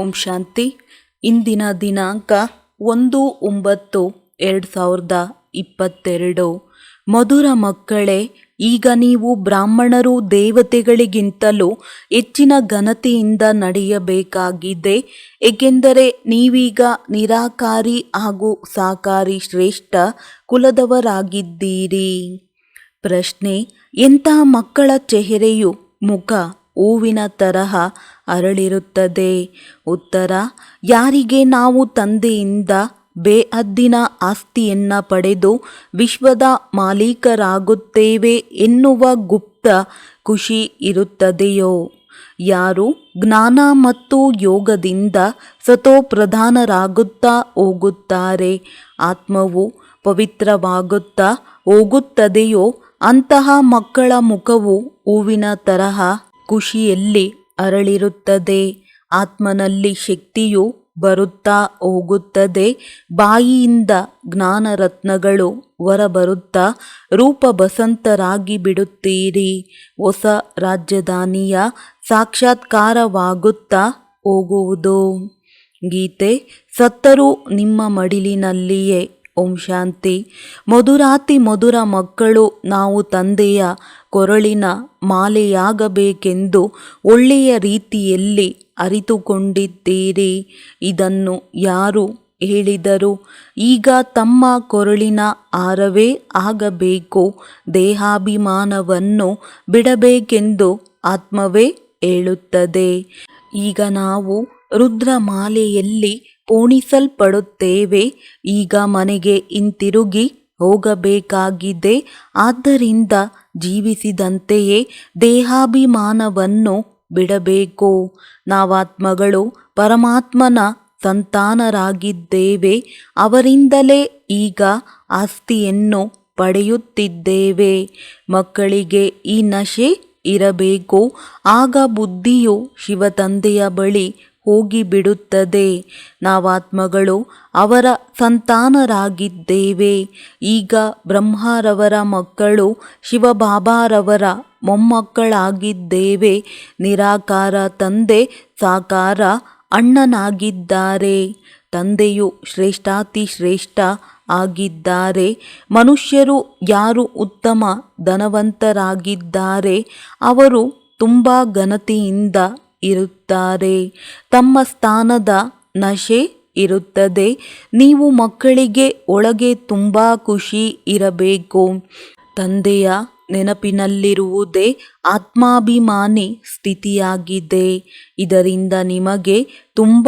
ಓಂ ಶಾಂತಿ. ಇಂದಿನ ದಿನಾಂಕ 1/9/2022. ಮಧುರ ಮಕ್ಕಳೇ, ಈಗ ನೀವು ಬ್ರಾಹ್ಮಣರು ದೇವತೆಗಳಿಗಿಂತಲೂ ಹೆಚ್ಚಿನ ಘನತೆಯಿಂದ ನಡೆಯಬೇಕಾಗಿದೆ. ಏಕೆಂದರೆ ನೀವೀಗ ನಿರಾಕಾರಿ ಹಾಗೂ ಸಾಕಾರಿ ಶ್ರೇಷ್ಠ ಕುಲದವರಾಗಿದ್ದೀರಿ. ಪ್ರಶ್ನೆ: ಎಂತಹ ಮಕ್ಕಳ ಚೆಹರೆಯು ಮುಖ ಹೂವಿನ ತರಹ ಅರಳಿರುತ್ತದೆ? ಉತ್ತರ: ಯಾರಿಗೆ ನಾವು ತಂದೆಯಿಂದ ಬೇಹದ್ದಿನ ಆಸ್ತಿಯನ್ನು ಪಡೆದು ವಿಶ್ವದ ಮಾಲೀಕರಾಗುತ್ತೇವೆ ಎನ್ನುವ ಗುಪ್ತ ಖುಷಿ ಇರುತ್ತದೆಯೋ, ಯಾರು ಜ್ಞಾನ ಮತ್ತು ಯೋಗದಿಂದ ಸತೋಪ್ರಧಾನರಾಗುತ್ತಾ ಹೋಗುತ್ತಾರೆ, ಆತ್ಮವು ಪವಿತ್ರವಾಗುತ್ತಾ ಹೋಗುತ್ತದೆಯೋ ಅಂತಹ ಮಕ್ಕಳ ಮುಖವು ಹೂವಿನ ತರಹ ಖುಷಿಯಲ್ಲಿ ಅರಳಿರುತ್ತದೆ. ಆತ್ಮನಲ್ಲಿ ಶಕ್ತಿಯು ಬರುತ್ತಾ ಹೋಗುತ್ತದೆ. ಬಾಯಿಯಿಂದ ಜ್ಞಾನರತ್ನಗಳು ಹೊರಬರುತ್ತಾ ರೂಪಬಸಂತರಾಗಿ ಬಿಡುತ್ತೀರಿ. ಹೊಸ ರಾಜಧಾನಿಯ ಸಾಕ್ಷಾತ್ಕಾರವಾಗುತ್ತಾ ಹೋಗುವುದು. ಗೀತೆ: ಸತ್ತರೂ ನಿಮ್ಮ ಮಡಿಲಿನಲ್ಲಿಯೇ. ಓಂ ಶಾಂತಿ. ಮಧುರಾತಿ ಮಧುರ ಮಕ್ಕಳು, ನಾವು ತಂದೆಯ ಕೊರಳಿನ ಮಾಲೆಯಾಗಬೇಕೆಂದು ಒಳ್ಳೆಯ ರೀತಿಯಲ್ಲಿ ಅರಿತುಕೊಂಡಿದ್ದೀರಿ. ಇದನ್ನು ಯಾರು ಹೇಳಿದರು? ಈಗ ತಮ್ಮ ಕೊರಳಿನ ಹಾರವೇ ಆಗಬೇಕು. ದೇಹಾಭಿಮಾನವನ್ನು ಬಿಡಬೇಕೆಂದು ಆತ್ಮವೇ ಹೇಳುತ್ತದೆ. ಈಗ ನಾವು ರುದ್ರಮಾಲೆಯಲ್ಲಿ ಪೋಣಿಸಲ್ಪಡುತ್ತೇವೆ. ಈಗ ಮನೆಗೆ ಹಿಂತಿರುಗಿ ಹೋಗಬೇಕಾಗಿದೆ. ಆದ್ದರಿಂದ ಜೀವಿಸಿದಂತೆಯೇ ದೇಹಾಭಿಮಾನವನ್ನು ಬಿಡಬೇಕು. ನಾವಾತ್ಮಗಳು ಪರಮಾತ್ಮನ ಸಂತಾನರಾಗಿದ್ದೇವೆ. ಅವರಿಂದಲೇ ಈಗ ಆಸ್ತಿಯನ್ನು ಪಡೆಯುತ್ತಿದ್ದೇವೆ. ಮಕ್ಕಳಿಗೆ ಈ ನಶೆ ಇರಬೇಕು. ಆಗ ಬುದ್ಧಿಯು ಶಿವತಂದೆಯ ಬಳಿ ಹೋಗಿಬಿಡುತ್ತದೆ. ನಾವಾತ್ಮಗಳು ಅವರ ಸಂತಾನರಾಗಿದ್ದೇವೆ. ಈಗ ಬ್ರಹ್ಮರವರ ಮಕ್ಕಳು, ಶಿವಬಾಬಾರವರ ಮೊಮ್ಮಕ್ಕಳಾಗಿದ್ದೇವೆ. ನಿರಾಕಾರ ತಂದೆ ಸಾಕಾರ ಅಣ್ಣನಾಗಿದ್ದಾರೆ. ತಂದೆಯು ಶ್ರೇಷ್ಠಾತಿ ಶ್ರೇಷ್ಠ ಆಗಿದ್ದಾರೆ. ಮನುಷ್ಯರು ಯಾರು ಉತ್ತಮ ಧನವಂತರಾಗಿದ್ದಾರೆ, ಅವರು ತುಂಬ ಘನತೆಯಿಂದ ಇರುತ್ತಾರೆ. ತಮ್ಮ ಸ್ಥಾನದ ನಶೆ ಇರುತ್ತದೆ. ನೀವು ಮಕ್ಕಳಿಗೆ ಒಳಗೆ ತುಂಬ ಖುಷಿ ಇರಬೇಕು. ತಂದೆಯ ನೆನಪಿನಲ್ಲಿರುವುದೇ ಆತ್ಮಾಭಿಮಾನಿ ಸ್ಥಿತಿಯಾಗಿದೆ. ಇದರಿಂದ ನಿಮಗೆ ತುಂಬ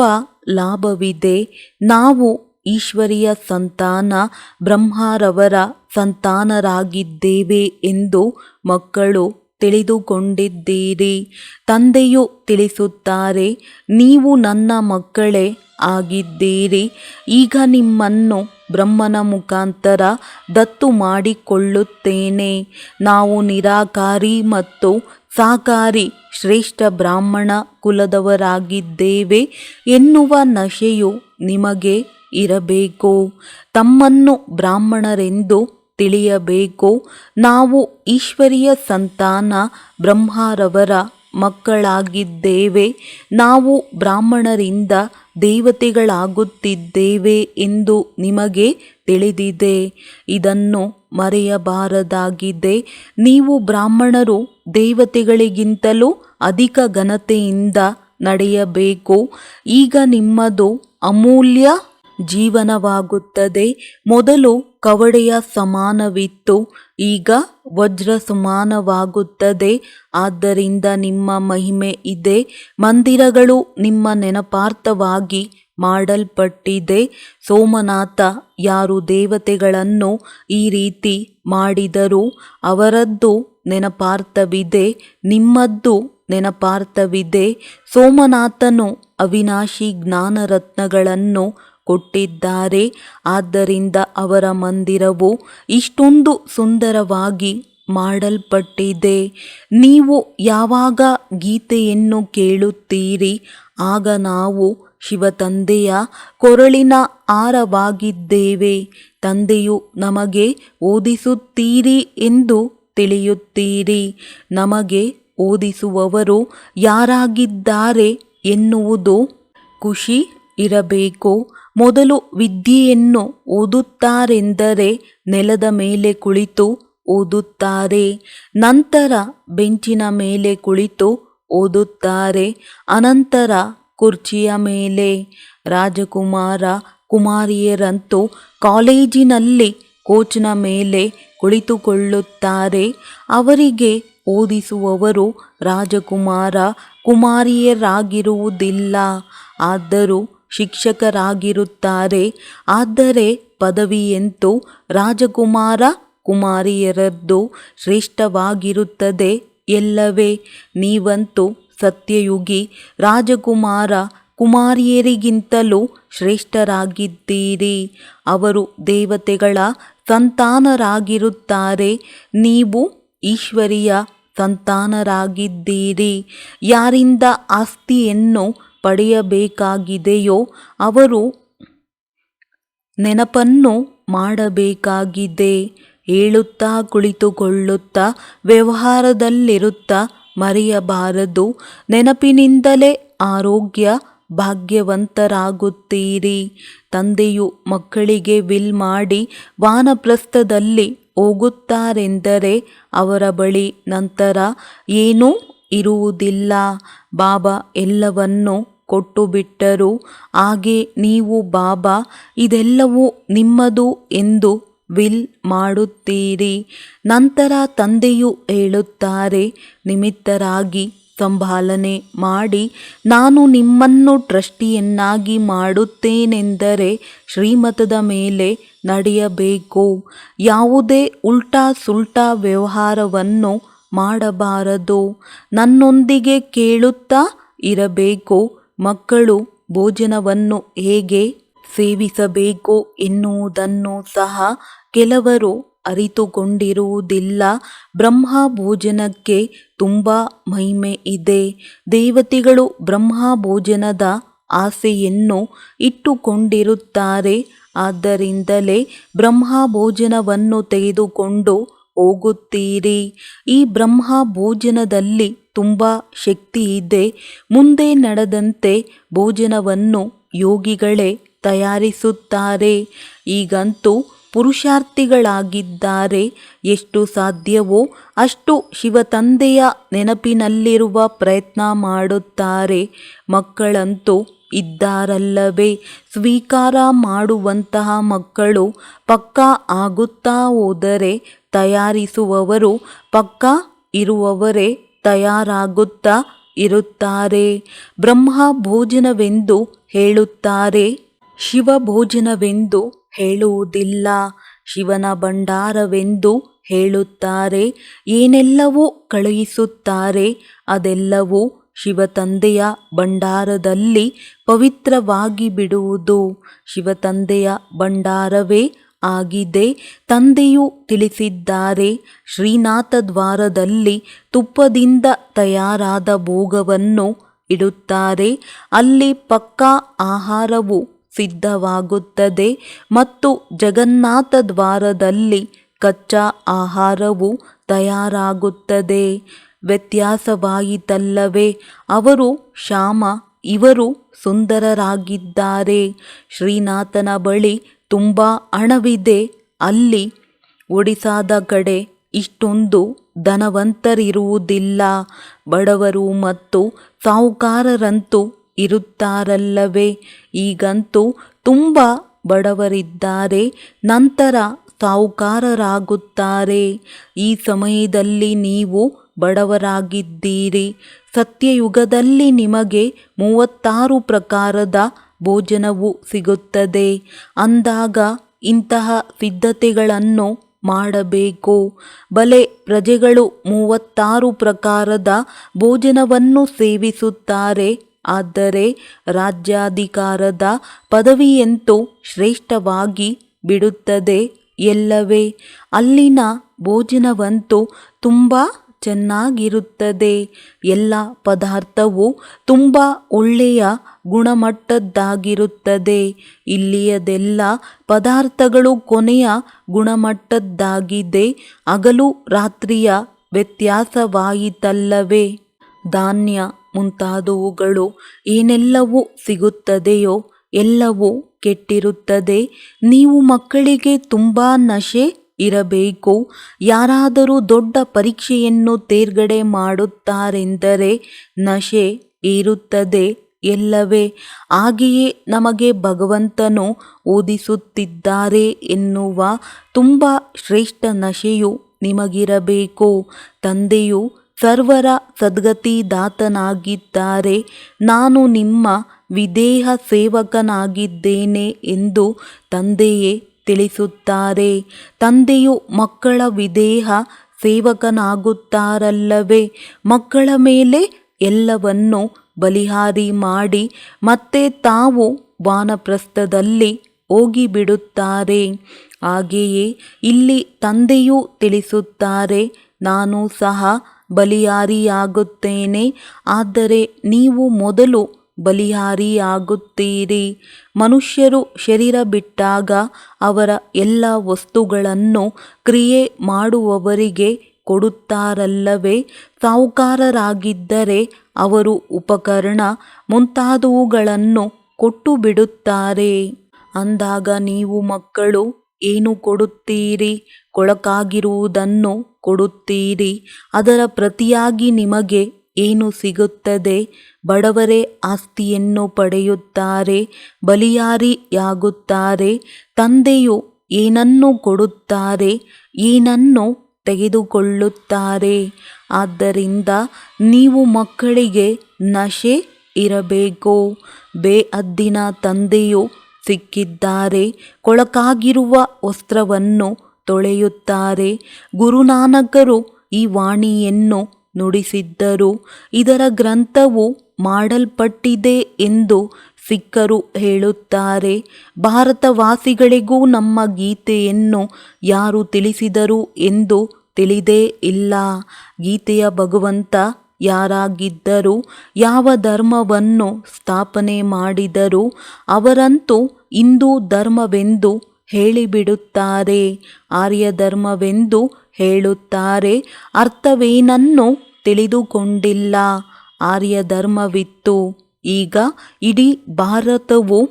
ಲಾಭವಿದೆ. ನಾವು ಈಶ್ವರಿಯ ಸಂತಾನ, ಬ್ರಹ್ಮರವರ ಸಂತಾನರಾಗಿದ್ದೇವೆ ಎಂದು ಮಕ್ಕಳು ತಿಳಿದುಕೊಂಡಿದ್ದೀರಿ. ತಂದೆಯು ತಿಳಿಸುತ್ತಾರೆ, ನೀವು ನನ್ನ ಮಕ್ಕಳೇ ಆಗಿದ್ದೀರಿ. ಈಗ ನಿಮ್ಮನ್ನು ಬ್ರಹ್ಮನ ಮುಖಾಂತರ ದತ್ತು ಮಾಡಿಕೊಳ್ಳುತ್ತೇನೆ. ನಾವು ನಿರಾಕಾರಿ ಮತ್ತು ಸಾಕಾರಿ ಶ್ರೇಷ್ಠ ಬ್ರಾಹ್ಮಣ ಕುಲದವರಾಗಿದ್ದೇವೆ ಎನ್ನುವ ನಶೆಯು ನಿಮಗೆ ಇರಬೇಕು. ತಮ್ಮನ್ನು ಬ್ರಾಹ್ಮಣರೆಂದು ತಿಳಿಯಬೇಕು. ನಾವು ಈಶ್ವರಿಯ ಸಂತಾನ, ಬ್ರಹ್ಮರವರ ಮಕ್ಕಳಾಗಿದ್ದೇವೆ. ನಾವು ಬ್ರಾಹ್ಮಣರಿಂದ ದೇವತೆಗಳಾಗುತ್ತಿದ್ದೇವೆ ಎಂದು ನಿಮಗೆ ತಿಳಿದಿದೆ. ಇದನ್ನು ಮರೆಯಬಾರದಾಗಿದೆ. ನೀವು ಬ್ರಾಹ್ಮಣರು ದೇವತೆಗಳಿಗಿಂತಲೂ ಅಧಿಕ ಘನತೆಯಿಂದ ನಡೆಯಬೇಕು. ಈಗ ನಿಮ್ಮದು ಅಮೂಲ್ಯ ಜೀವನವಾಗುತ್ತದೆ. ಮೊದಲು ಕವಡೆಯ ಸಮಾನವಿತ್ತು, ಈಗ ವಜ್ರ ಸಮಾನವಾಗುತ್ತದೆ. ಆದ್ದರಿಂದ ನಿಮ್ಮ ಮಹಿಮೆ ಇದೆ. ಮಂದಿರಗಳು ನಿಮ್ಮ ನೆನಪಾರ್ಥವಾಗಿ ಮಾಡಲ್ಪಟ್ಟಿದೆ. ಸೋಮನಾಥ ಯಾರು ದೇವತೆಗಳನ್ನು ಈ ರೀತಿ ಮಾಡಿದರು, ಅವರದ್ದು ನೆನಪಾರ್ಥವಿದೆ, ನಿಮ್ಮದ್ದು ನೆನಪಾರ್ಥವಿದೆ. ಸೋಮನಾಥನು ಅವಿನಾಶಿ ಜ್ಞಾನರತ್ನಗಳನ್ನು ಕೊಟ್ಟಿದ್ದಾರೆ. ಆದ್ದರಿಂದ ಅವರ ಮಂದಿರವು ಇಷ್ಟೊಂದು ಸುಂದರವಾಗಿ ಮಾಡಲ್ಪಟ್ಟಿದೆ. ನೀವು ಯಾವಾಗ ಗೀತೆಯನ್ನು ಕೇಳುತ್ತೀರಿ, ಆಗ ನಾವು ಶಿವತಂದೆಯ ಕೊರಳಿನ ಹಾರವಾಗಿದ್ದೇವೆ. ತಂದೆಯು ನಮಗೆ ಓದಿಸುತ್ತೀರಿ ಎಂದು ತಿಳಿಯುತ್ತೀರಿ. ನಮಗೆ ಓದಿಸುವವರು ಯಾರಾಗಿದ್ದಾರೆ ಎನ್ನುವುದು ಖುಷಿ ಇರಬೇಕು. ಮೊದಲು ವಿದ್ಯೆಯನ್ನು ಓದುತ್ತಾರೆಂದರೆ ನೆಲದ ಮೇಲೆ ಕುಳಿತು ಓದುತ್ತಾರೆ, ನಂತರ ಬೆಂಚಿನ ಮೇಲೆ ಕುಳಿತು ಓದುತ್ತಾರೆ, ಅನಂತರ ಕುರ್ಚಿಯ ಮೇಲೆ. ರಾಜಕುಮಾರ ಕುಮಾರಿಯರಂತೂ ಕಾಲೇಜಿನಲ್ಲಿ ಕೋಚ್ನ ಮೇಲೆ ಕುಳಿತುಕೊಳ್ಳುತ್ತಾರೆ. ಅವರಿಗೆ ಓದಿಸುವವರು ರಾಜಕುಮಾರ ಕುಮಾರಿಯರಾಗಿರುವುದಿಲ್ಲ, ಆದರೂ ಶಿಕ್ಷಕರಾಗಿರುತ್ತಾರೆ. ಆದರೆ ಪದವಿಯಂತೂ ರಾಜಕುಮಾರ ಕುಮಾರಿಯರದ್ದು ಶ್ರೇಷ್ಠವಾಗಿರುತ್ತದೆ ಎಲ್ಲವೇ. ನೀವಂತೂ ಸತ್ಯಯುಗಿ ರಾಜಕುಮಾರ ಕುಮಾರಿಯರಿಗಿಂತಲೂ ಶ್ರೇಷ್ಠರಾಗಿದ್ದೀರಿ. ಅವರು ದೇವತೆಗಳ ಸಂತಾನರಾಗಿರುತ್ತಾರೆ, ನೀವು ಈಶ್ವರಿಯ ಸಂತಾನರಾಗಿದ್ದೀರಿ. ಯಾರಿಂದ ಆಸ್ತಿಯನ್ನು ಪಡೆಯಬೇಕಾಗಿದೆಯೋ ಅವರು ನೆನಪನ್ನು ಮಾಡಬೇಕಾಗಿದೆ. ಹೇಳುತ್ತಾ ಕುಳಿತುಕೊಳ್ಳುತ್ತಾ ವ್ಯವಹಾರದಲ್ಲಿರುತ್ತಾ ಮರೆಯಬಾರದು. ನೆನಪಿನಿಂದಲೇ ಆರೋಗ್ಯ ಭಾಗ್ಯವಂತರಾಗುತ್ತೀರಿ. ತಂದೆಯು ಮಕ್ಕಳಿಗೆ ವಿಲ್ ಮಾಡಿ ವಾನಪ್ರಸ್ಥದಲ್ಲಿ ಹೋಗುತ್ತಾರೆಂದರೆ ಅವರ ಬಳಿ ನಂತರ ಏನೂ ಇರುವುದಿಲ್ಲ. ಬಾಬಾ ಎಲ್ಲವನ್ನೂ ಕೊಟ್ಟು ಬಿಟ್ಟರು. ಹಾಗೆ ನೀವು ಬಾಬಾ ಇದೆಲ್ಲವೂ ನಿಮ್ಮದು ಎಂದು ವಿಲ್ ಮಾಡುತ್ತೀರಿ. ನಂತರ ತಂದೆಯು ಹೇಳುತ್ತಾರೆ, ನಿಮಿತ್ತರಾಗಿ ಸಂಭಾಲನೆ ಮಾಡಿ ನಾನು ನಿಮ್ಮನ್ನು ಟ್ರಸ್ಟಿಯನ್ನಾಗಿ ಮಾಡುತ್ತೇನೆಂದರೆ ಶ್ರೀಮತದ ಮೇಲೆ ನಡೆಯಬೇಕು. ಯಾವುದೇ ಉಲ್ಟಾ ಸುಲ್ಟಾ ವ್ಯವಹಾರವನ್ನು ಮಾಡಬಾರದು. ನನ್ನೊಂದಿಗೆ ಕೇಳುತ್ತಾ ಇರಬೇಕು. ಮಕ್ಕಳು ಭೋಜನವನ್ನು ಹೇಗೆ ಸೇವಿಸಬೇಕು ಎನ್ನುವುದನ್ನು ಸಹ ಕೆಲವರು ಅರಿತುಕೊಂಡಿರುವುದಿಲ್ಲ. ಬ್ರಹ್ಮ ಭೋಜನಕ್ಕೆ ತುಂಬ ಮಹಿಮೆ ಇದೆ. ದೇವತೆಗಳು ಬ್ರಹ್ಮ ಭೋಜನದ ಆಸೆಯನ್ನು ಇಟ್ಟುಕೊಂಡಿರುತ್ತಾರೆ. ಆದ್ದರಿಂದಲೇ ಬ್ರಹ್ಮ ಭೋಜನವನ್ನು ತೆಗೆದುಕೊಂಡು ಹೋಗುತ್ತೀರಿ. ಈ ಬ್ರಹ್ಮ ಭೋಜನದಲ್ಲಿ ತುಂಬ ಶಕ್ತಿ ಇದೆ. ಮುಂದೆ ನಡೆದಂತೆ ಭೋಜನವನ್ನು ಯೋಗಿಗಳೇ ತಯಾರಿಸುತ್ತಾರೆ. ಈಗಂತೂ ಪುರುಷಾರ್ಥಿಗಳಾಗಿದ್ದಾರೆ. ಎಷ್ಟು ಸಾಧ್ಯವೋ ಅಷ್ಟು ಶಿವತಂದೆಯ ನೆನಪಿನಲ್ಲಿರುವ ಪ್ರಯತ್ನ ಮಾಡುತ್ತಾರೆ. ಮಕ್ಕಳಂತೂ ಇದ್ದಾರಲ್ಲವೇ, ಸ್ವೀಕಾರ ಮಾಡುವಂತಹ ಮಕ್ಕಳು ಪಕ್ಕಾ ಆಗುತ್ತಾ ಹೋದರೆ ತಯಾರಿಸುವವರು ಪಕ್ಕಾ ಇರುವವರೇ ತಯಾರಾಗುತ್ತಾ ಇರುತ್ತಾರೆ. ಬ್ರಹ್ಮ ಭೋಜನವೆಂದು ಹೇಳುತ್ತಾರೆ, ಶಿವ ಭೋಜನವೆಂದು ಹೇಳುವುದಿಲ್ಲ. ಶಿವನ ಭಂಡಾರವೆಂದು ಹೇಳುತ್ತಾರೆ. ಏನೆಲ್ಲವೂ ಕಳುಹಿಸುತ್ತಾರೆ ಅದೆಲ್ಲವೂ ಶಿವತಂದೆಯ ಭಂಡಾರದಲ್ಲಿ ಪವಿತ್ರವಾಗಿ ಬಿಡುವುದು ಶಿವತಂದೆಯ ಭಂಡಾರವೇ ಆಗಿದೆ. ತಂದೆಯು ತಿಳಿಸಿದ್ದಾರೆ, ಶ್ರೀನಾಥ ದ್ವಾರದಲ್ಲಿ ತುಪ್ಪದಿಂದ ತಯಾರಾದ ಭೋಗವನ್ನು ಇಡುತ್ತಾರೆ. ಅಲ್ಲಿ ಪಕ್ಕಾ ಆಹಾರವು ಸಿದ್ಧವಾಗುತ್ತದೆ ಮತ್ತು ಜಗನ್ನಾಥ ದ್ವಾರದಲ್ಲಿ ಕಚ್ಚಾ ಆಹಾರವು ತಯಾರಾಗುತ್ತದೆ. ವ್ಯತ್ಯಾಸವಾಯಿತಲ್ಲವೇ. ಅವರು ಶ್ಯಾಮ, ಇವರು ಸುಂದರರಾಗಿದ್ದಾರೆ. ಶ್ರೀನಾಥನ ಬಳಿ ತುಂಬ ಹಣವಿದೆ. ಅಲ್ಲಿ ಒಡಿಸಾದ ಕಡೆ ಇಷ್ಟೊಂದು ಧನವಂತರಿರುವುದಿಲ್ಲ. ಬಡವರು ಮತ್ತು ಸಾಹುಕಾರರಂತೂ ಇರುತ್ತಾರಲ್ಲವೇ. ಈಗಂತೂ ತುಂಬ ಬಡವರಿದ್ದಾರೆ, ನಂತರ ಸಾಹುಕಾರರಾಗುತ್ತಾರೆ. ಈ ಸಮಯದಲ್ಲಿ ನೀವು ಬಡವರಾಗಿದ್ದೀರಿ. ಸತ್ಯಯುಗದಲ್ಲಿ ನಿಮಗೆ 36 ಪ್ರಕಾರದ ಭೋಜನವು ಸಿಗುತ್ತದೆ. ಅಂದಾಗ ಇಂತಹ ಸಿದ್ಧತೆಗಳನ್ನು ಮಾಡಬೇಕು. ಬಲೆ ಪ್ರಜೆಗಳು 36 ಪ್ರಕಾರದ ಭೋಜನವನ್ನು ಸೇವಿಸುತ್ತಾರೆ. ಆದರೆ ರಾಜ್ಯಾಧಿಕಾರದ ಪದವಿಯಂತೂ ಶ್ರೇಷ್ಠವಾಗಿ ಬಿಡುತ್ತದೆ ಎಲ್ಲವೇ. ಅಲ್ಲಿನ ಭೋಜನವಂತೂ ತುಂಬ ಚೆನ್ನಾಗಿರುತ್ತದೆ. ಎಲ್ಲ ಪದಾರ್ಥವೂ ತುಂಬ ಒಳ್ಳೆಯ ಗುಣಮಟ್ಟದ್ದಾಗಿರುತ್ತದೆ. ಇಲ್ಲಿಯದೆಲ್ಲ ಪದಾರ್ಥಗಳು ಕೊನೆಯ ಗುಣಮಟ್ಟದ್ದಾಗಿದೆ. ಹಗಲು ರಾತ್ರಿಯ ವ್ಯತ್ಯಾಸವಾಯಿತಲ್ಲವೇ. ಧಾನ್ಯ ಮುಂತಾದವುಗಳು ಏನೆಲ್ಲವೂ ಸಿಗುತ್ತದೆಯೋ ಎಲ್ಲವೂ ಕೆಟ್ಟಿರುತ್ತದೆ. ನೀವು ಮಕ್ಕಳಿಗೆ ತುಂಬ ನಶೆ ಇರಬೇಕು. ಯಾರಾದರೂ ದೊಡ್ಡ ಪರೀಕ್ಷೆಯನ್ನು ತೇರ್ಗಡೆ ಮಾಡುತ್ತಾರೆಂದರೆ ನಶೆ ಏರುತ್ತದೆ ಎಲ್ಲವೇ. ಹಾಗೆಯೇ ನಮಗೆ ಭಗವಂತನು ಓದಿಸುತ್ತಿದ್ದಾರೆ ಎನ್ನುವ ತುಂಬ ಶ್ರೇಷ್ಠ ನಶೆಯು ನಿಮಗಿರಬೇಕು. ತಂದೆಯು ಸರ್ವರ ಸದ್ಗತಿದಾತನಾಗಿದ್ದಾರೆ. ನಾನು ನಿಮ್ಮ ವಿಧೇಯ ಸೇವಕನಾಗಿದ್ದೇನೆ ಎಂದು ತಂದೆಯೇ ತಿಳಿಸುತ್ತಾರೆ. ತಂದೆಯು ಮಕ್ಕಳ ವಿಧೇಯ ಸೇವಕನಾಗುತ್ತಾರಲ್ಲವೇ. ಮಕ್ಕಳ ಮೇಲೆ ಎಲ್ಲವನ್ನು ಬಲಿಹಾರಿ ಮಾಡಿ ಮತ್ತೆ ತಾವು ವಾನಪ್ರಸ್ಥದಲ್ಲಿ ಹೋಗಿಬಿಡುತ್ತಾರೆ. ಹಾಗೆಯೇ ಇಲ್ಲಿ ತಂದೆಯೂ ತಿಳಿಸುತ್ತಾರೆ, ನಾನು ಸಹ ಬಲಿಹಾರಿಯಾಗುತ್ತೇನೆ. ಆದರೆ ನೀವು ಮೊದಲು ಬಲಿಹಾರಿಯಾಗುತ್ತೀರಿ. ಮನುಷ್ಯರು ಶರೀರ ಬಿಟ್ಟಾಗ ಅವರ ಎಲ್ಲ ವಸ್ತುಗಳನ್ನು ಕ್ರಿಯೆ ಮಾಡುವವರಿಗೆ ಕೊಡುತ್ತಾರಲ್ಲವೇ. ಸಾಹುಕಾರರಾಗಿದ್ದರೆ ಅವರು ಉಪಕರಣ ಮುಂತಾದವುಗಳನ್ನು ಕೊಟ್ಟು ಬಿಡುತ್ತಾರೆ. ಅಂದಾಗ ನೀವು ಮಕ್ಕಳು ಏನು ಕೊಡುತ್ತೀರಿ? ಕೊಳಕಾಗಿರುವುದನ್ನು ಕೊಡುತ್ತೀರಿ. ಅದರ ಪ್ರತಿಯಾಗಿ ನಿಮಗೆ ಏನು ಸಿಗುತ್ತದೆ? ಬಡವರೇ ಆಸ್ತಿಯನ್ನು ಪಡೆಯುತ್ತಾರೆ, ಬಲಿಹಾರಿಯಾಗುತ್ತಾರೆ. ತಂದೆಯು ಏನನ್ನು ಕೊಡುತ್ತಾರೆ, ಏನನ್ನು ತೆಗೆದುಕೊಳ್ಳುತ್ತಾರೆ. ಆದ್ದರಿಂದ ನೀವು ಮಕ್ಕಳಿಗೆ ನಶೆ ಇರಬೇಕು. ಬೇಹದ್ದಿನ ತಂದೆಯು ಸಿಕ್ಕಿದ್ದಾರೆ. ಕೊಳಕಾಗಿರುವ ವಸ್ತ್ರವನ್ನು ತೊಳೆಯುತ್ತಾರೆ. ಗುರುನಾನಕರು ಈ ವಾಣಿಯನ್ನು ನುಡಿಸಿದ್ದರು. ಇದರ ಗ್ರಂಥವು ಮಾಡಲ್ಪಟ್ಟಿದೆ ಎಂದು ಸಿಖ್ಖರು ಹೇಳುತ್ತಾರೆ. ಭಾರತವಾಸಿಗಳಿಗೂ ನಮ್ಮ ಗೀತೆಯನ್ನು ಯಾರು ತಿಳಿಸಿದರು ಎಂದು ತಿಳಿದೇ ಇಲ್ಲ. ಗೀತೆಯ ಭಗವಂತ ಯಾರಾಗಿದ್ದರು, ಯಾವ ಧರ್ಮವನ್ನು ಸ್ಥಾಪನೆ ಮಾಡಿದರು, ಅವರಂತೂ ಹಿಂದೂ ಧರ್ಮವೆಂದು ಹೇಳಿಬಿಡುತ್ತಾರೆ, ಆರ್ಯ ಧರ್ಮವೆಂದು ಹೇಳುತ್ತಾರೆ. ಅರ್ಥವೇನನ್ನು ತಿಳಿದುಕೊಂಡಿಲ್ಲ. ಆರ್ಯ ಧರ್ಮವಿತ್ತು. ಈಗ ಇಡೀ ಭಾರತವು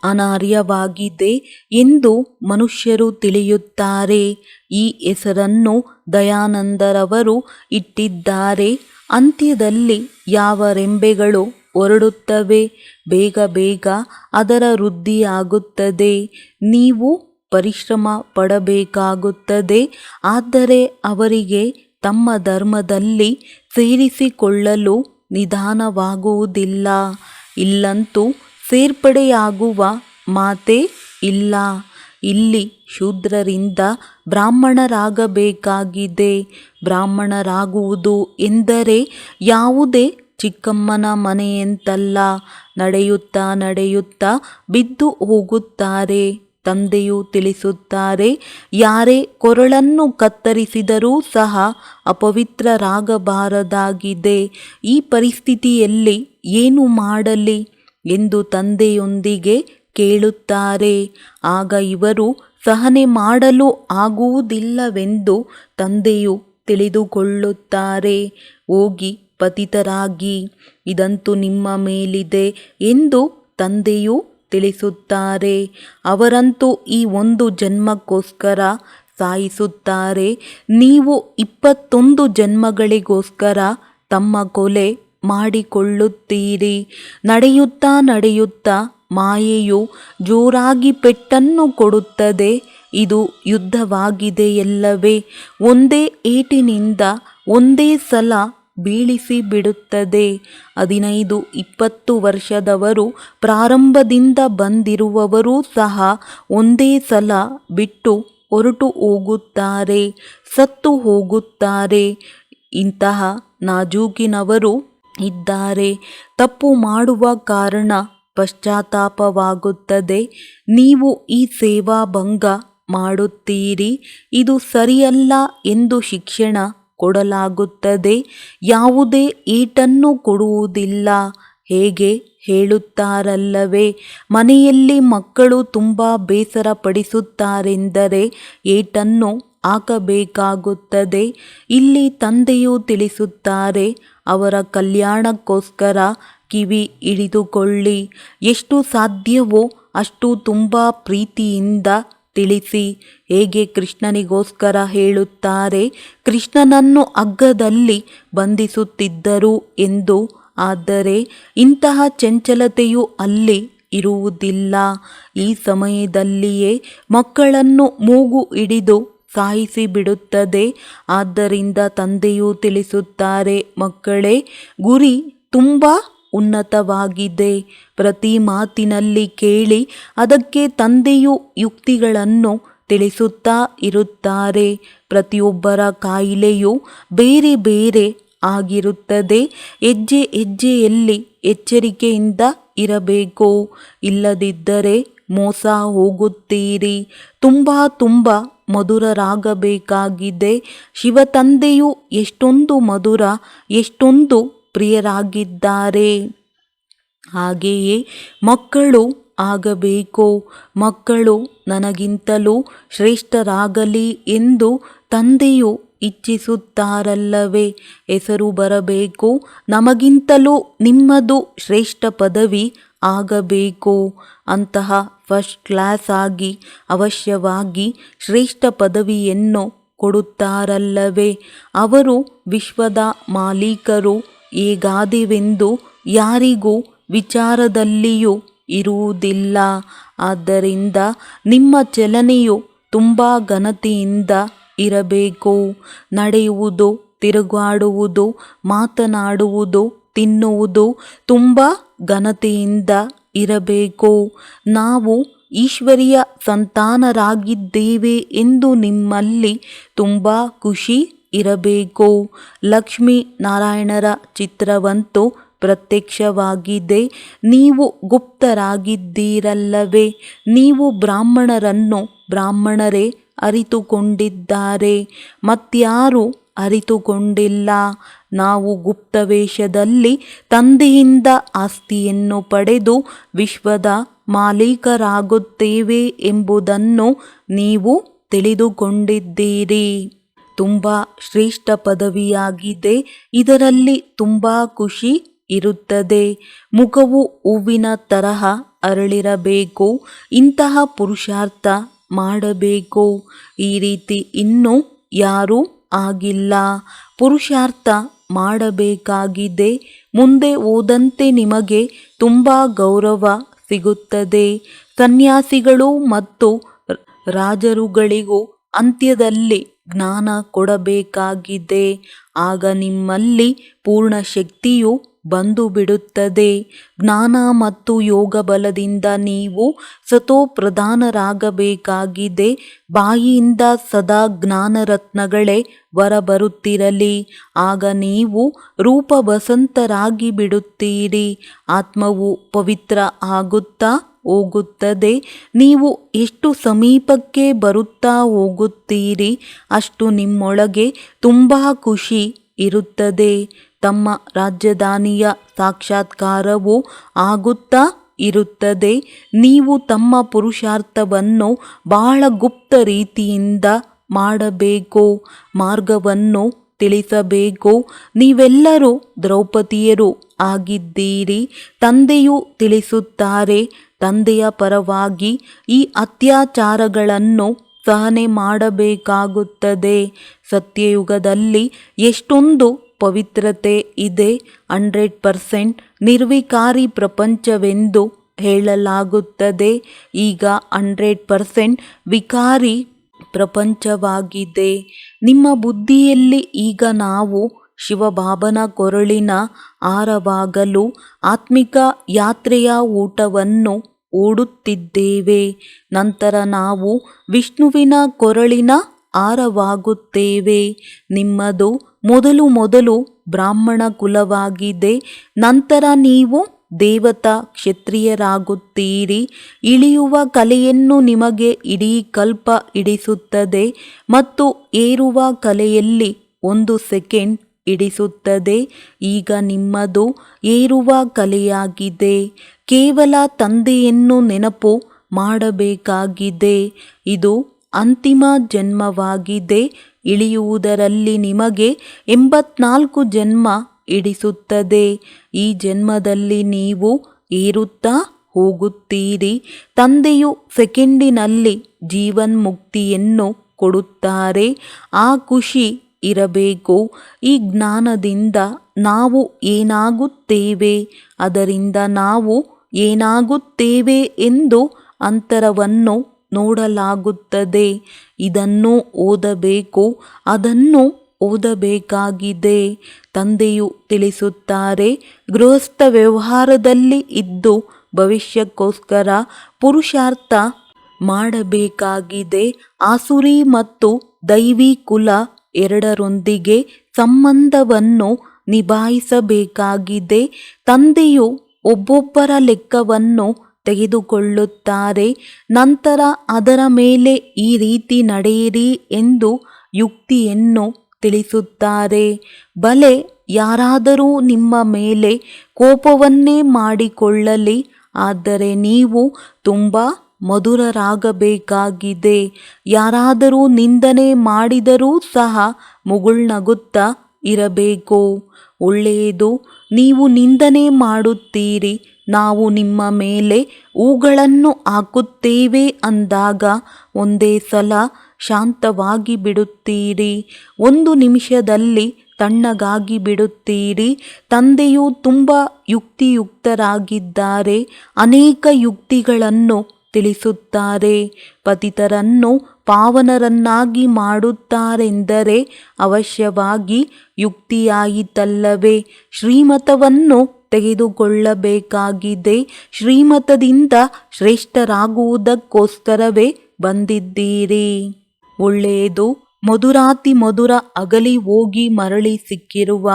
ಅನಾರ್ಯವಾಗಿದೆ ಎಂದು ಮನುಷ್ಯರು ತಿಳಿಯುತ್ತಾರೆ. ಈ ಹೆಸರನ್ನು ದಯಾನಂದರವರು ಇಟ್ಟಿದ್ದಾರೆ. ಅಂತ್ಯದಲ್ಲಿ ಯಾವ ರೆಂಬೆಗಳು ಹೊರಡುತ್ತವೆ, ಬೇಗ ಬೇಗ ಅದರ ವೃದ್ಧಿಯಾಗುತ್ತದೆ. ನೀವು ಪರಿಶ್ರಮ ಪಡಬೇಕಾಗುತ್ತದೆ. ಆದರೆ ಅವರಿಗೆ ತಮ್ಮ ಧರ್ಮದಲ್ಲಿ ಸೇರಿಸಿಕೊಳ್ಳಲು ನಿಧಾನವಾಗುವುದಿಲ್ಲ. ಇಲ್ಲಂತೂ ಸೇರ್ಪಡೆಯಾಗುವ ಮಾತೇ ಇಲ್ಲ. ಇಲ್ಲಿ ಶೂದ್ರರಿಂದ ಬ್ರಾಹ್ಮಣರಾಗಬೇಕಾಗಿದೆ. ಬ್ರಾಹ್ಮಣರಾಗುವುದು ಎಂದರೆ ಯಾವುದೇ ಚಿಕ್ಕಮ್ಮನ ಮನೆಯಂತಲ್ಲ. ನಡೆಯುತ್ತಾ ನಡೆಯುತ್ತಾ ಬಿದ್ದು ಹೋಗುತ್ತಾರೆ. ತಂದೆಯು ತಿಳಿಸುತ್ತಾರೆ, ಯಾರೇ ಕೊರಳನ್ನು ಕತ್ತರಿಸಿದರೂ ಸಹ ಅಪವಿತ್ರರಾಗಬಾರದಾಗಿದೆ. ಈ ಪರಿಸ್ಥಿತಿಯಲ್ಲಿ ಏನು ಮಾಡಲಿ ಎಂದು ತಂದೆಯೊಂದಿಗೆ ಕೇಳುತ್ತಾರೆ. ಆಗ ಇವರು ಸಹನೆ ಮಾಡಲು ಆಗುವುದಿಲ್ಲವೆಂದು ತಂದೆಯು ತಿಳಿದುಕೊಳ್ಳುತ್ತಾರೆ. ಹೋಗಿ ಪತಿತರಾಗಿ, ಇದಂತೂ ನಿಮ್ಮ ಮೇಲಿದೆ ಎಂದು ತಂದೆಯು ತಿಳಿಸುತ್ತಾರೆ. ಅವರಂತೂ ಈ ಒಂದು ಜನ್ಮಕ್ಕೋಸ್ಕರ ಸಾಯಿಸುತ್ತಾರೆ. ನೀವು 21 ಜನ್ಮಗಳಿಗೋಸ್ಕರ ತಮ್ಮ ಕೊಲೆ ಮಾಡಿಕೊಳ್ಳುತ್ತೀರಿ. ನಡೆಯುತ್ತಾ ನಡೆಯುತ್ತಾ ಮಾಯೆಯು ಜೋರಾಗಿ ಪೆಟ್ಟನ್ನು ಕೊಡುತ್ತದೆ. ಇದು ಯುದ್ಧವಾಗಿದೆಯಲ್ಲವೇ. ಒಂದೇ ಏಟಿನಿಂದ ಒಂದೇ ಸಲ ಬೀಳಿಸಿ ಬಿಡುತ್ತದೆ. 15-20 ವರ್ಷದವರು, ಪ್ರಾರಂಭದಿಂದ ಬಂದಿರುವವರೂ ಸಹ ಒಂದೇ ಸಲ ಬಿಟ್ಟು ಹೊರಟು ಹೋಗುತ್ತಾರೆ, ಸತ್ತು ಹೋಗುತ್ತಾರೆ. ಇಂತಹ ನಾಜೂಕಿನವರು ಇದ್ದಾರೆ. ತಪ್ಪು ಮಾಡುವ ಕಾರಣ ಪಶ್ಚಾತ್ತಾಪವಾಗುತ್ತದೆ. ನೀವು ಈ ಸೇವಾಭಂಗ ಮಾಡುತ್ತೀರಿ, ಇದು ಸರಿಯಲ್ಲ ಎಂದು ಶಿಕ್ಷಣ ಕೊಡಲಾಗುತ್ತದೆ. ಯಾವುದೇ ಏಟನ್ನು ಕೊಡುವುದಿಲ್ಲ. ಹೇಗೆ ಹೇಳುತ್ತಾರಲ್ಲವೇ, ಮನೆಯಲ್ಲಿ ಮಕ್ಕಳು ತುಂಬ ಬೇಸರ ಪಡಿಸುತ್ತಾರೆಂದರೆ ಏಟನ್ನು ಹಾಕಬೇಕಾಗುತ್ತದೆ. ಇಲ್ಲಿ ತಂದೆಯು ತಿಳಿಸುತ್ತಾರೆ, ಅವರ ಕಲ್ಯಾಣಕ್ಕೋಸ್ಕರ ಕಿವಿ ಹಿಡಿದುಕೊಳ್ಳಿ. ಎಷ್ಟು ಸಾಧ್ಯವೋ ಅಷ್ಟು ತುಂಬ ಪ್ರೀತಿಯಿಂದ ತಿಳಿಸಿ. ಹೇಗೆ ಕೃಷ್ಣನಿಗೋಸ್ಕರ ಹೇಳುತ್ತಾರೆ, ಕೃಷ್ಣನನ್ನು ಹಗ್ಗದಲ್ಲಿ ಬಂಧಿಸುತ್ತಿದ್ದರು ಎಂದು. ಆದರೆ ಇಂತಹ ಚಂಚಲತೆಯು ಅಲ್ಲಿ ಇರುವುದಿಲ್ಲ. ಈ ಸಮಯದಲ್ಲಿಯೇ ಮಕ್ಕಳನ್ನು ಮೂಗು ಹಿಡಿದು ಸಾಯಿಸಿಬಿಡುತ್ತದೆ. ಆದ್ದರಿಂದ ತಂದೆಯು ತಿಳಿಸುತ್ತಾರೆ, ಮಕ್ಕಳೇ, ಗುರಿ ತುಂಬ ಉನ್ನತವಾಗಿದೆ. ಪ್ರತಿ ಮಾತಿನಲ್ಲಿ ಕೇಳಿ. ಅದಕ್ಕೆ ತಂದೆಯು ಯುಕ್ತಿಗಳನ್ನು ತಿಳಿಸುತ್ತಾ ಇರುತ್ತಾರೆ. ಪ್ರತಿಯೊಬ್ಬರ ಕಾಯಿಲೆಯು ಬೇರೆ ಬೇರೆ ಆಗಿರುತ್ತದೆ. ಹೆಜ್ಜೆ ಹೆಜ್ಜೆಯಲ್ಲಿ ಎಚ್ಚರಿಕೆಯಿಂದ ಇರಬೇಕು. ಇಲ್ಲದಿದ್ದರೆ ಮೋಸ ಹೋಗುತ್ತೀರಿ. ತುಂಬ ಮಧುರರಾಗಬೇಕಾಗಿದೆ. ಶಿವತಂದೆಯು ಎಷ್ಟೊಂದು ಮಧುರ, ಎಷ್ಟೊಂದು ಪ್ರಿಯರಾಗಿದ್ದಾರೆ. ಹಾಗೆಯೇ ಮಕ್ಕಳು ಆಗಬೇಕು. ಮಕ್ಕಳು ನನಗಿಂತಲೂ ಶ್ರೇಷ್ಠರಾಗಲಿ ಎಂದು ತಂದೆಯು ಇಚ್ಛಿಸುತ್ತಾರಲ್ಲವೇ. ಹೆಸರು ಬರಬೇಕು. ನಮಗಿಂತಲೂ ನಿಮ್ಮದು ಶ್ರೇಷ್ಠ ಪದವಿ ಆಗಬೇಕು. ಅಂತಹ ಫಸ್ಟ್ ಕ್ಲಾಸ್ ಆಗಿ ಅವಶ್ಯವಾಗಿ ಶ್ರೇಷ್ಠ ಪದವಿಯನ್ನು ಕೊಡುತ್ತಾರಲ್ಲವೇ. ಅವರು ವಿಶ್ವದ ಮಾಲೀಕರು ಹೇಗಾದೆವೆಂದು ಯಾರಿಗೂ ವಿಚಾರದಲ್ಲಿಯೂ ಇರುವುದಿಲ್ಲ. ಆದ್ದರಿಂದ ನಿಮ್ಮ ಚಲನೆಯು ತುಂಬ ಘನತೆಯಿಂದ ಇರಬೇಕು. ನಡೆಯುವುದು, ತಿರುಗಾಡುವುದು, ಮಾತನಾಡುವುದು, ತಿನ್ನುವುದು ತುಂಬ ಘನತೆಯಿಂದ ಇರಬೇಕು. ನಾವು ಈಶ್ವರಿಯ ಸಂತಾನರಾಗಿದ್ದೇವೆ ಎಂದು ನಿಮ್ಮಲ್ಲಿ ತುಂಬ ಖುಷಿ ಇರಬೇಕು. ಲಕ್ಷ್ಮೀ ನಾರಾಯಣರ ಚಿತ್ರವಂತೂ ಪ್ರತ್ಯಕ್ಷವಾಗಿದೆ. ನೀವು ಗುಪ್ತರಾಗಿದ್ದೀರಲ್ಲವೇ. ನೀವು ಬ್ರಾಹ್ಮಣರನ್ನು ಬ್ರಾಹ್ಮಣರೇ ಅರಿತುಕೊಂಡಿದ್ದಾರೆ, ಮತ್ಯಾರೂ ಅರಿತುಕೊಂಡಿಲ್ಲ. ನಾವು ಗುಪ್ತವೇಷದಲ್ಲಿ ತಂದೆಯಿಂದ ಆಸ್ತಿಯನ್ನು ಪಡೆದು ವಿಶ್ವದ ಮಾಲೀಕರಾಗುತ್ತೇವೆ ಎಂಬುದನ್ನು ನೀವು ತಿಳಿದುಕೊಂಡಿದ್ದೀರಿ. ತುಂಬ ಶ್ರೇಷ್ಠ ಪದವಿಯಾಗಿದೆ. ಇದರಲ್ಲಿ ತುಂಬ ಖುಷಿ ಇರುತ್ತದೆ. ಮುಖವು ಹೂವಿನ ತರಹ ಅರಳಿರಬೇಕು. ಇಂತಹ ಪುರುಷಾರ್ಥ ಮಾಡಬೇಕು. ಈ ರೀತಿ ಇನ್ನೂ ಯಾರೂ ಆಗಿಲ್ಲ. ಪುರುಷಾರ್ಥ ಮಾಡಬೇಕಾಗಿದೆ. ಮುಂದೆ ಹೋದಂತೆ ನಿಮಗೆ ತುಂಬ ಗೌರವ ಸಿಗುತ್ತದೆ. ಸನ್ಯಾಸಿಗಳು ಮತ್ತು ರಾಜರುಗಳಿಗೂ ಅಂತ್ಯದಲ್ಲಿ ಜ್ಞಾನ ಕೊಡಬೇಕಾಗಿದೆ. ಆಗ ನಿಮ್ಮಲ್ಲಿ ಪೂರ್ಣ ಶಕ್ತಿಯು ಬಂದು ಬಿಡುತ್ತದೆ. ಜ್ಞಾನ ಮತ್ತು ಯೋಗ ಬಲದಿಂದ ನೀವು ಸತೋಪ್ರಧಾನರಾಗಬೇಕಾಗಿದೆ. ಬಾಯಿಯಿಂದ ಸದಾ ಜ್ಞಾನರತ್ನಗಳೇ ಹೊರಬರುತ್ತಿರಲಿ. ಆಗ ನೀವು ರೂಪಬಸಂತರಾಗಿ ಬಿಡುತ್ತೀರಿ. ಆತ್ಮವು ಪವಿತ್ರ ಆಗುತ್ತಾ ಹೋಗುತ್ತದೆ. ನೀವು ಎಷ್ಟು ಸಮೀಪಕ್ಕೆ ಬರುತ್ತಾ ಹೋಗುತ್ತೀರಿ ಅಷ್ಟು ನಿಮ್ಮೊಳಗೆ ತುಂಬ ಖುಷಿ ಇರುತ್ತದೆ. ತಮ್ಮ ರಾಜಧಾನಿಯ ಸಾಕ್ಷಾತ್ಕಾರವೂ ಆಗುತ್ತಾ ಇರುತ್ತದೆ. ನೀವು ತಮ್ಮ ಪುರುಷಾರ್ಥವನ್ನು ಬಹಳ ಗುಪ್ತ ರೀತಿಯಿಂದ ಮಾಡಬೇಕು. ಮಾರ್ಗವನ್ನು ತಿಳಿಸಬೇಕು. ನೀವೆಲ್ಲರೂ ದ್ರೌಪದಿಯರು ಆಗಿದ್ದೀರಿ. ತಂದೆಯು ತಿಳಿಸುತ್ತಾರೆ, ತಂದೆಯ ಪರವಾಗಿ ಈ ಅತ್ಯಾಚಾರಗಳನ್ನು ಸಹನೆ ಮಾಡಬೇಕಾಗುತ್ತದೆ. ಸತ್ಯಯುಗದಲ್ಲಿ ಎಷ್ಟೊಂದು ಪವಿತ್ರತೆ ಇದೆ. 100% ನಿರ್ವಿಕಾರಿ ಪ್ರಪಂಚವೆಂದು ಹೇಳಲಾಗುತ್ತದೆ. ಈಗ 100% ವಿಕಾರಿ ಪ್ರಪಂಚವಾಗಿದೆ. ನಿಮ್ಮ ಬುದ್ಧಿಯಲ್ಲಿ ಈಗ ನಾವು ಶಿವಬಾಬನ ಕೊರಳಿನ ಹಾರವಾಗಲು ಆತ್ಮಿಕ ಯಾತ್ರೆಯ ಊಟವನ್ನು ಓಡುತ್ತಿದ್ದೇವೆ. ನಂತರ ನಾವು ವಿಷ್ಣುವಿನ ಕೊರಳಿನ ಹಾರವಾಗುತ್ತೇವೆ. ನಿಮ್ಮದು ಮೊದಲು ಬ್ರಾಹ್ಮಣ ಕುಲವಾಗಿದೆ. ನಂತರ ನೀವು ದೇವತಾ ಕ್ಷತ್ರಿಯರಾಗುತ್ತೀರಿ. ಇಳಿಯುವ ಕಲೆಯನ್ನು ನಿಮಗೆ ಇಡೀ ಕಲ್ಪ ಹಿಡಿಸುತ್ತದೆ ಮತ್ತು ಏರುವ ಕಲೆಯಲ್ಲಿ 1 ಸೆಕೆಂಡ್ ಹಿಡಿಸುತ್ತದೆ. ಈಗ ನಿಮ್ಮದು ಏರುವ ಕಲೆಯಾಗಿದೆ. ಕೇವಲ ತಂದೆಯನ್ನು ನೆನಪು ಮಾಡಬೇಕಾಗಿದೆ. ಇದು ಅಂತಿಮ ಜನ್ಮವಾಗಿದೆ. ಇಳಿಯುವುದರಲ್ಲಿ ನಿಮಗೆ 84 ಜನ್ಮ ಹಿಡಿಸುತ್ತದೆ. ಈ ಜನ್ಮದಲ್ಲಿ ನೀವು ಏರುತ್ತಾ ಹೋಗುತ್ತೀರಿ. ತಂದೆಯು ಸೆಕೆಂಡಿನಲ್ಲಿ ಜೀವನ್ಮುಕ್ತಿಯನ್ನು ಕೊಡುತ್ತಾರೆ. ಆ ಖುಷಿ ಇರಬೇಕು. ಈ ಜ್ಞಾನದಿಂದ ನಾವು ಏನಾಗುತ್ತೇವೆ, ಅದರಿಂದ ನಾವು ಏನಾಗುತ್ತೇವೆ ಎಂದು ಅಂತರವನ್ನು ನೋಡಲಾಗುತ್ತದೆ. ಇದನ್ನು ಓದಬೇಕು, ಅದನ್ನು ಓದಬೇಕಾಗಿದೆ. ತಂದೆಯು ತಿಳಿಸುತ್ತಾರೆ, ಗೃಹಸ್ಥ ವ್ಯವಹಾರದಲ್ಲಿ ಇದ್ದು ಭವಿಷ್ಯಕ್ಕೋಸ್ಕರ ಪುರುಷಾರ್ಥ ಮಾಡಬೇಕಾಗಿದೆ. ಆಸುರಿ ಮತ್ತು ದೈವಿ ಕುಲ ಎರಡರೊಂದಿಗೆ ಸಂಬಂಧವನ್ನು ನಿಭಾಯಿಸಬೇಕಾಗಿದೆ. ತಂದೆಯು ಒಬ್ಬೊಬ್ಬರ ಲೆಕ್ಕವನ್ನು ತೆಗೆದುಕೊಳ್ಳುತ್ತಾರೆ. ನಂತರ ಅದರ ಮೇಲೆ ಈ ರೀತಿ ನಡೆಯಿರಿ ಎಂದು ಯುಕ್ತಿಯನ್ನು ತಿಳಿಸುತ್ತಾರೆ. ಬಲೆ ಯಾರಾದರೂ ನಿಮ್ಮ ಮೇಲೆ ಕೋಪವನ್ನೇ ಮಾಡಿಕೊಳ್ಳಲಿ, ಆದರೆ ನೀವು ತುಂಬ ಮಧುರರಾಗಬೇಕಾಗಿದೆ. ಯಾರಾದರೂ ನಿಂದನೆ ಮಾಡಿದರೂ ಸಹ ಮುಗುಳ್ನಗುತ್ತಾ ಇರಬೇಕು. ಒಳ್ಳೆಯದು, ನೀವು ನಿಂದನೆ ಮಾಡುತ್ತೀರಿ, ನಾವು ನಿಮ್ಮ ಮೇಲೆ ಹೂಗಳನ್ನು ಹಾಕುತ್ತೇವೆ ಅಂದಾಗ ಒಂದೇ ಸಲ ಶಾಂತವಾಗಿ ಬಿಡುತ್ತೀರಿ. 1 ನಿಮಿಷದಲ್ಲಿ ತಣ್ಣಗಾಗಿ ಬಿಡುತ್ತೀರಿ. ತಂದೆಯು ತುಂಬ ಯುಕ್ತಿಯುಕ್ತರಾಗಿದ್ದಾರೆ. ಅನೇಕ ಯುಕ್ತಿಗಳನ್ನು ತಿಳಿಸುತ್ತಾರೆ. ಪತಿತರನ್ನು ಪಾವನರನ್ನಾಗಿ ಮಾಡುತ್ತಾರೆಂದರೆ ಅವಶ್ಯವಾಗಿ ಯುಕ್ತಿಯಾಯಿತಲ್ಲವೇ? ಶ್ರೀಮತವನ್ನು ತೆಗೆದುಕೊಳ್ಳಬೇಕಾಗಿದೆ. ಶ್ರೀಮತದಿಂದ ಶ್ರೇಷ್ಠರಾಗುವುದಕ್ಕೋಸ್ಕರವೇ ಬಂದಿದ್ದೀರಿ. ಒಳ್ಳೆಯದು. ಮಧುರಾತಿ ಮಧುರ ಅಗಲಿ ಹೋಗಿ ಮರಳಿ ಸಿಕ್ಕಿರುವ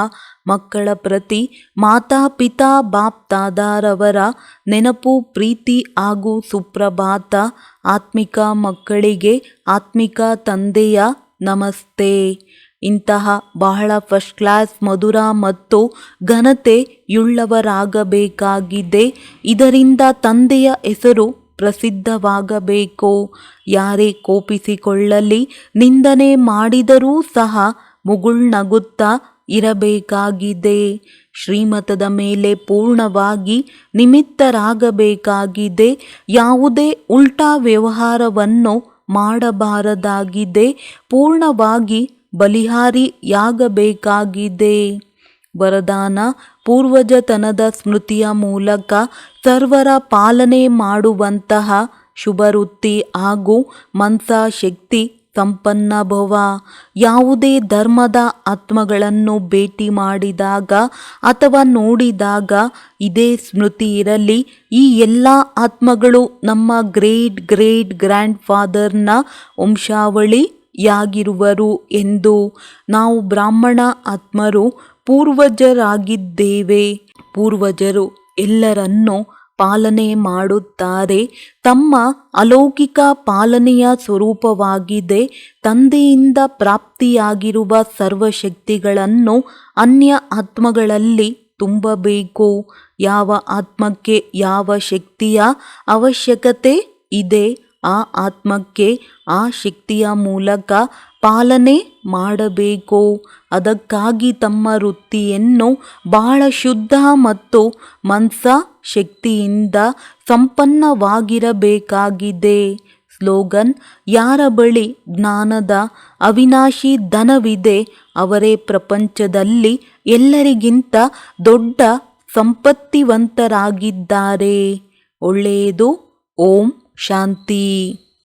ಮಕ್ಕಳ ಪ್ರತಿ ಮಾತಾಪಿತಾ ಬಾಪ್ ದಾದಾರವರ ನೆನಪು, ಪ್ರೀತಿ ಹಾಗೂ ಸುಪ್ರಭಾತ. ಆತ್ಮಿಕ ಮಕ್ಕಳಿಗೆ ಆತ್ಮಿಕ ತಂದೆಯ ನಮಸ್ತೆ. ಇಂತಹ ಬಹಳ ಫಸ್ಟ್ ಕ್ಲಾಸ್, ಮಧುರ ಮತ್ತು ಘನತೆಯುಳ್ಳವರಾಗಬೇಕಾಗಿದೆ. ಇದರಿಂದ ತಂದೆಯ ಹೆಸರು ಪ್ರಸಿದ್ಧವಾಗಬೇಕು. ಯಾರೇ ಕೋಪಿಸಿಕೊಳ್ಳಲಿ, ನಿಂದನೆ ಮಾಡಿದರೂ ಸಹ ಮುಗುಳ್ನಗುತ್ತಾ ಇರಬೇಕಾಗಿದೆ. ಶ್ರೀಮತದ ಮೇಲೆ ಪೂರ್ಣವಾಗಿ ನಿಮಿತ್ತರಾಗಬೇಕಾಗಿದೆ. ಯಾವುದೇ ಉಲ್ಟಾ ವ್ಯವಹಾರವನ್ನು ಮಾಡಬಾರದಾಗಿದೆ. ಪೂರ್ಣವಾಗಿ ಬಲಿಹಾರಿಯಾಗಬೇಕಾಗಿದೆ. ವರದಾನ: ಪೂರ್ವಜತನದ ಸ್ಮೃತಿಯ ಮೂಲಕ ಸರ್ವರ ಪಾಲನೆ ಮಾಡುವಂತಹ ಶುಭವೃತ್ತಿ ಹಾಗೂ ಮನ್ಸಾ ಶಕ್ತಿ ಸಂಪನ್ನ ಭವ. ಯಾವುದೇ ಧರ್ಮದ ಆತ್ಮಗಳನ್ನು ಭೇಟಿ ಮಾಡಿದಾಗ ಅಥವಾ ನೋಡಿದಾಗ ಇದೇ ಸ್ಮೃತಿ ಇರಲಿ, ಈ ಎಲ್ಲ ಆತ್ಮಗಳು ನಮ್ಮ ಗ್ರೇಟ್ ಗ್ರೇಟ್ ಗ್ರ್ಯಾಂಡ್ ಫಾದರ್ನ ವಂಶಾವಳಿಯಾಗಿರುವರು ಎಂದು. ನಾವು ಬ್ರಾಹ್ಮಣ ಆತ್ಮರು ಪೂರ್ವಜರಾಗಿದ್ದೇವೆ. ಪೂರ್ವಜರು ಎಲ್ಲರನ್ನೂ ಪಾಲನೆ ಮಾಡುತ್ತಾರೆ. ತಮ್ಮ ಅಲೌಕಿಕ ಪಾಲನೆಯ ಸ್ವರೂಪವಾಗಿದೆ. ತಂದೆಯಿಂದ ಪ್ರಾಪ್ತಿಯಾಗಿರುವ ಸರ್ವಶಕ್ತಿಗಳನ್ನು ಅನ್ಯ ಆತ್ಮಗಳಲ್ಲಿ ತುಂಬಬೇಕು. ಯಾವ ಆತ್ಮಕ್ಕೆ ಯಾವ ಶಕ್ತಿಯ ಅವಶ್ಯಕತೆ ಇದೆ, ಆ ಆತ್ಮಕ್ಕೆ ಆ ಶಕ್ತಿಯ ಮೂಲಕ ಪಾಲನೆ ಮಾಡಬೇಕು. ಅದಕ್ಕಾಗಿ ತಮ್ಮ ವೃತ್ತಿಯನ್ನು ಬಹಳ ಶುದ್ಧ ಮತ್ತು ಮನ್ಸಾ ಶಕ್ತಿಯಿಂದ ಸಂಪನ್ನವಾಗಿರಬೇಕಾಗಿದೆ. ಸ್ಲೋಗನ್: ಯಾರ ಬಳಿ ಜ್ಞಾನದ ಅವಿನಾಶಿ ಧನವಿದೆ, ಅವರೇ ಪ್ರಪಂಚದಲ್ಲಿ ಎಲ್ಲರಿಗಿಂತ ದೊಡ್ಡ ಸಂಪತ್ತಿವಂತರಾಗಿದ್ದಾರೆ. ಒಳ್ಳೆಯದು. ಓಂ ಶಾಂತಿ.